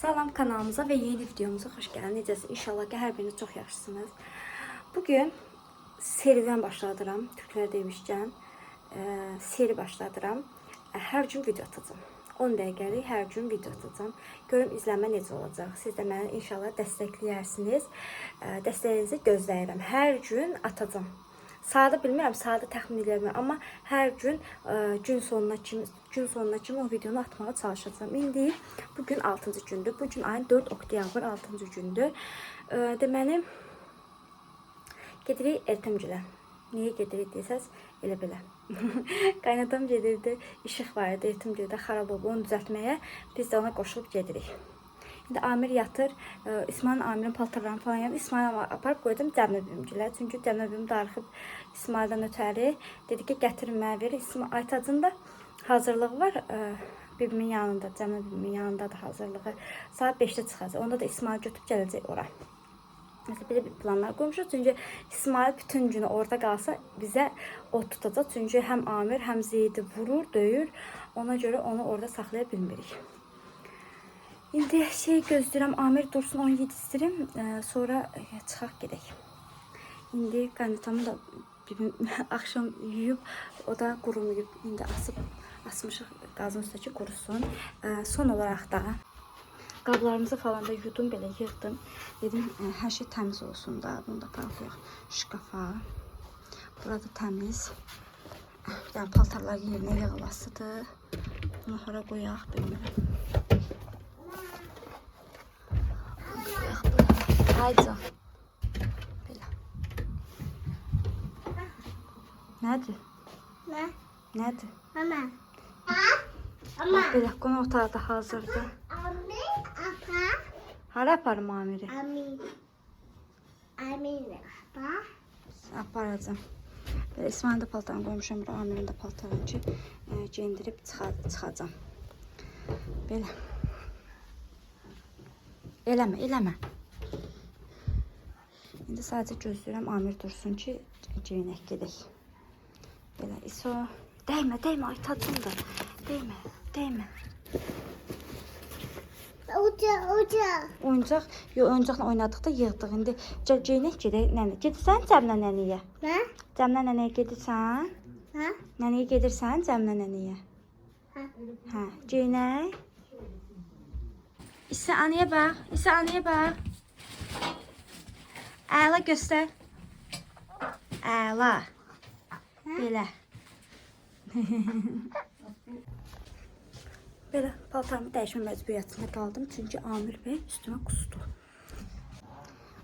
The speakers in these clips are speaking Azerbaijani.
Salam kanalımıza ve yeni videomuza hoş geldiniz. Necəsiniz? İnşallah ki hər biriniz çox yaxşısınız. Bugün seriden başladıram. Türklər demişkən seri başladıram. Hər gün video atacağım. 10 dəqiqəlik hər gün video atacağım. Görüm izlənmə necə olacaq. Siz də məni inşallah dəstəkləyərsiniz. Dəstəyinizi gözləyirəm. Hər gün atacağım. Sadə bilmirəm, sadə təxmin edirəm, amma hər gün gün sonuna kimi o videonu atmağa çalışacağım. İndi bugün 6-cı gündür. Bugün ayın 4 oktyabr 6-cı gündür. Deməli gedirik Ertemgilə. Niyə gedirik desəz, elə belə. Qaynatam gedirdi, işıq var idi Ertemgildə, xarab oldu, onu düzəltməyə. Biz də ona qoşulub gedirik. İndi Amir yatır, İsmail'in Amir'in paltarlarını falan yaptı. İsmail'e aparıb qoydum Cəmlə bibimgilə. Çünki Cəmlə bibim darıxıb İsmail'dən ötəri. Dedi ki, gətirin mənə verir. Aytacın da hazırlığı var. Bibimin yanında, Cəmlə bibimin yanında da hazırlığı. Saat 5'də çıxacaq. Onda da İsmail götürüb gələcək ora. Mesela belə bir planlar qoymuşuq. Çünki İsmail bütün günü orada qalsa bizə ot tutacaq. Çünki həm Amir, həm Zeydi vurur, döyür. Ona görə onu orada saxlaya bilmirik. İndi gözləyirəm, Amir dursun, onu yedizdirim, sonra çıxaq gedək. İndi qaynatamı da bibim axşam yuyub, o da qurumayıb. İndi asmışıq qazın üstəki qurusun. Son olaraq da qablarımızı falan da yudum, belə yığdım. Dedim, hər şey təmiz olsun da. Bunu da aparaq şkafa. Burada təmiz. Bir dənə paltarlar yerinə yığılasıdır. Bunu hara qoyaq, bilmirəm. Haydi. Belə. Nədir? Ne? Nədir? Mama. Bax belə, qonaq otağı da hazırdır. Ami, apa? Hara aparım Amiri? Ami ne apa? Aparacağım. Belə İsmail'in də paltarını qoymuşam, Amirin də paltarını ki, geyindirib çıxacağım. Belə. Eləmə. İndi sadəcə gözləyirəm Amir dursun ki, geyinək gedək. Belə, İso. Dəymə, aytacım da. Dəymə. Oyuncaq, oyuncaqla oynadıqda yığdıq. İndi geyinək gedək, nənə. Gedirsən Cəmlə nənəyə? Ne? Cəmlə nənəyə gedirsən? Ha? Nənəyə gedirsən Cəmlə nənəyə? Hə, geyinək. İsə anıya bax. Əla göstər. Əla. Belə. Belə paltarımı dəyişmə məcburiyyətində qaldım. Çünki Amir bəy üstümə qusdu.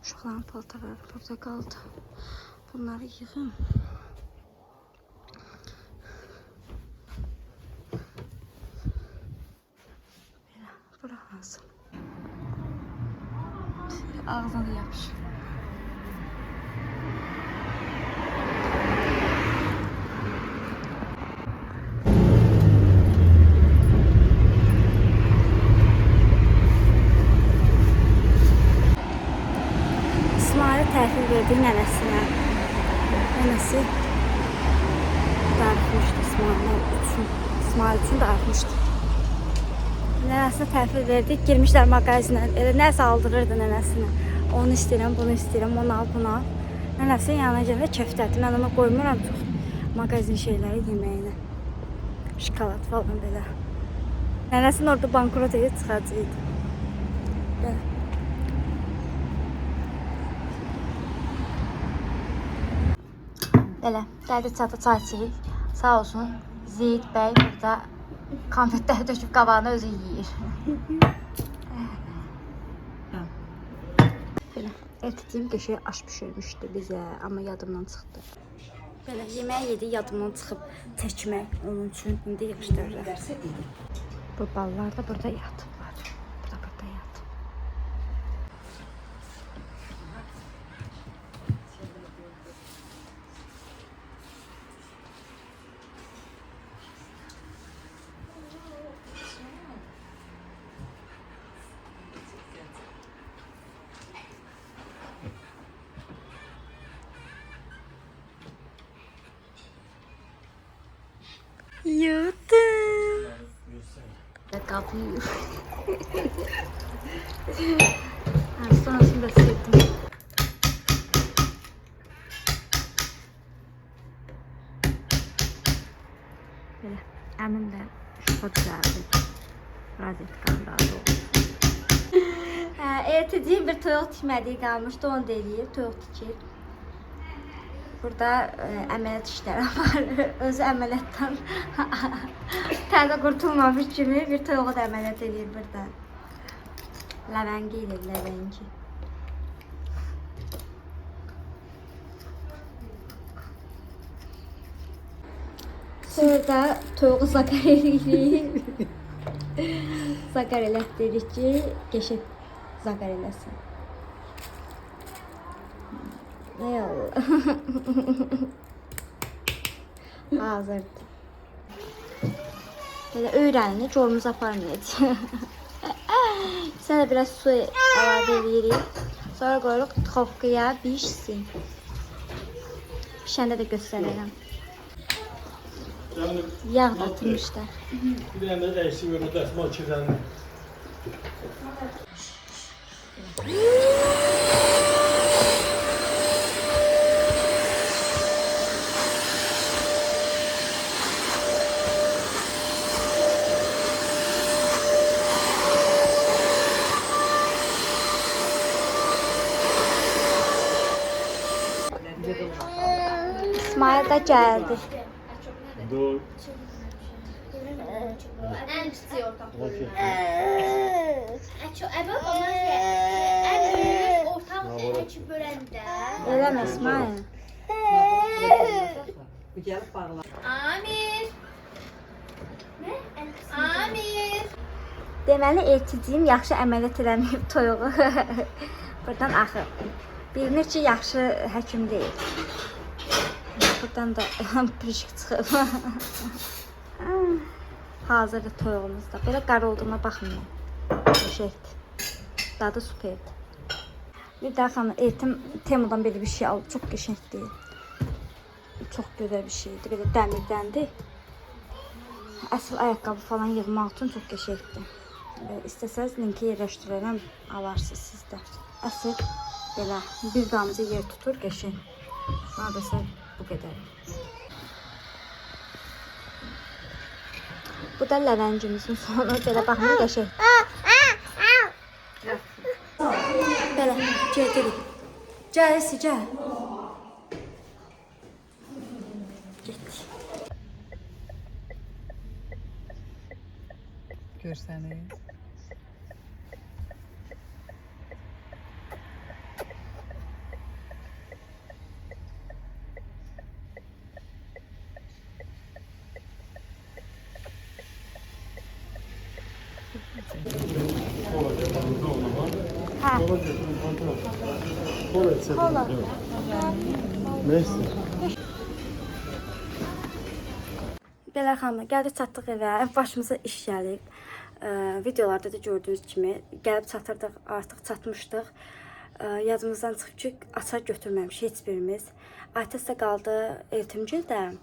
Uşaqların paltarları burada qaldı. Bunları yığım. Belə, bura hazır. Ağzına da yapış. İsmail'e təhvil verdi nənəsinə. Nənəsi darıxmışdı İsmail üçün darıxmışdı. Nənəsinə təhvil verdi, girmişlər mağazinə. Elə nəsə aldırırdı nənəsinə. Onu istəyirəm, bunu istəyirəm, onu al, bunu al. Nənəsinin yanına gələ kəftədir. Mən ona qoymuram çox mağazin şeyləri yeməyinə. Şokolad falan belə. Nənəsinin orada bankrot edib çıxacaqdı. Belə. Belə, gəldik çata çay içirik. Sağ olsun Zeyid bəy burada konfetləri döküb qabağına özü yeyir. Belə, ertəciyim qəşəng aş pişirmişdi bizə, amma yadımdan çıxdı. Belə, yeməyi yedi, yadımdan çıxıb çəkmək onun üçün indi yığışdırırlar. Bu ballar da burada yatıblar. Bu da burada yatıb. Yuttum. Kapıyı. Sonrasını da sildim. Böyle əmin də şufa düzəldi. Rozetkan razı olsun. Ertəciyim bir toyuq tikmədiyi qalmışdı, onu da eləyib, toyuq tikir. Burada əməliyyat işləri var. Özü əməliyyatdan təzə qurtulmamış kimi bir toyuğu da əməliyyat eləyir burada. Ləvəngi ilə ləvəngi. Sonra da toyuğu zakar eləyirik. Zakar elətdirik ki, geçib zakar eləsin. Ey Allah. Hazırdır. Böyle öğrenini corumuza aparmayacaq. Sen de biraz su əlavə edirik. Sonra qoyuruq duxovkaya pişsin. Pişəndə də göstərərəm. Yağ da atmışlar. Bir tane de eksik öyle desmal çizelim. İsmail da geldi. Doğru. En küçük ortam. Okey. Evet ama en büyük ortam ekip bölende. Eləmə İsmail. Amir. Ne? Amir. Deməli ertəciyim yaxşı əməliyyat eləməyib toyuğu. Buradan axır. Bilinir ki, yaxşı həkim deyil. Buradan da pürüşük çıxıb. Hazırdır toyuğumuz da. Belə qara olduğuna baxmayın. Qəşəngdir. Dadı superdir. Bir daha xanım, Etim Temudan belə bir şey alıb. Çox qəşəngdir. Çox gözəl bir şeydir. Belə dəmirdəndir. Əsl ayaqqabı falan yığmaq üçün çox qəşəngdir. İstəsəz linki yerləşdirərəm, alarsınız siz də. Əsl belə bir damcı yer tutur, qəşəng. Neredeyse bu qədər. Bu da ləvəngimizin sonu. Belə baxın, qəşəng. Belə, gedirik. Gəl, gəl. Getdik. Görsəniz. Hə, kola. Neyse. Belə xanımlar, gəldik çatdıq evə. Başımıza iş gəlib. Videolarda da gördüyünüz kimi gəlib çatırdıq, artıq çatmışdıq. Yadımızdan çıxıb ki, açar götürməmiş heç birimiz. Aytəs də qaldı Eltimgildə.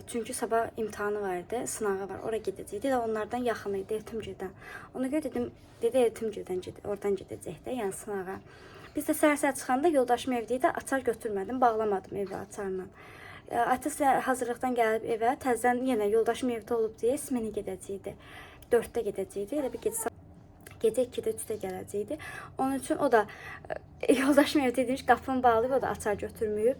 Çünki sabah imtahanı var idi, sınağı var. Ora gedəcəkdi. Onlardan yaxın idi Eltimgildən. Ona görə dedim, dedi Eltimgildən oradan gedəcək də, yəni sınağa. Biz də səhər-səhər çıxanda yoldaşım evdəydi, açar götürmədim, bağlamadım evə açarla. Aytəs hazırlıqdan gəlib evə, təzədən yenə yoldaşım evdə olub deyə smenə gedəcəkdi. 4-də gedəcəkdi, elə bir gecə 2-də 3-də gələcəkdi. Onun üçün o da yoldaşım evdə demiş, qapını bağlayıb, o da açar götürməyib.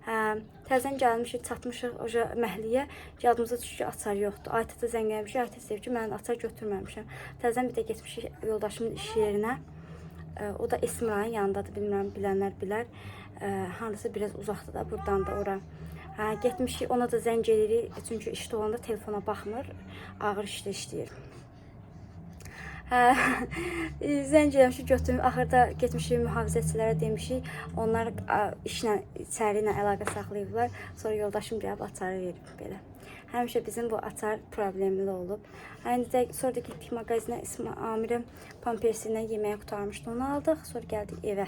Təzədən gəlmişik, çatmışıq oca məhliyə. Yadımıza düşdü ki, açar yoxdur. Aytəsə zəng gəlmişik, Aytəs deyib ki, mən açar götürməmişəm. Təzədən bir də getmişik yoldaşımın iş yerinə. O da Esmirayın yanındadır, bilmirəm, bilənlər bilər. Hansı biraz uzaqdır da, buradan da ora. Getmişik, ona da zəng edirik, çünki işdə olanda telefona baxmır, ağır işdə işləyir. Zəng eləmişik, götürmüşük, axırda getmişik mühafizəçilərə demişik, onlar işlə, içəri ilə əlaqə saxlayıblar, sonra yoldaşım gəlib açarı verib belə. Həmişə bizim bu açar problemli olub. Sonra da getdik mağazinə, Amirim pampersi ilə yeməyə qutarmışdı, onu aldıq, sonra gəldik evə.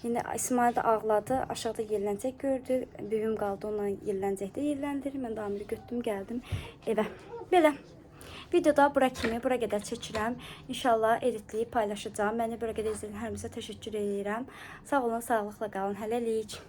Yine İsmail de ağladı, aşağıda yerlənəcək gördü. Büyüm qaldı, onunla yerlənəcəkdə yerləndirir. Mən də Amiri götürdüm, gəldim evə. Belə. Videoda bura qədər çəkirəm. İnşallah editləyib paylaşacağam. Məni bura qədər izləyən hər birinizə təşəkkür edirəm. Sağ olun, sağlıqla qalın. Hələlik.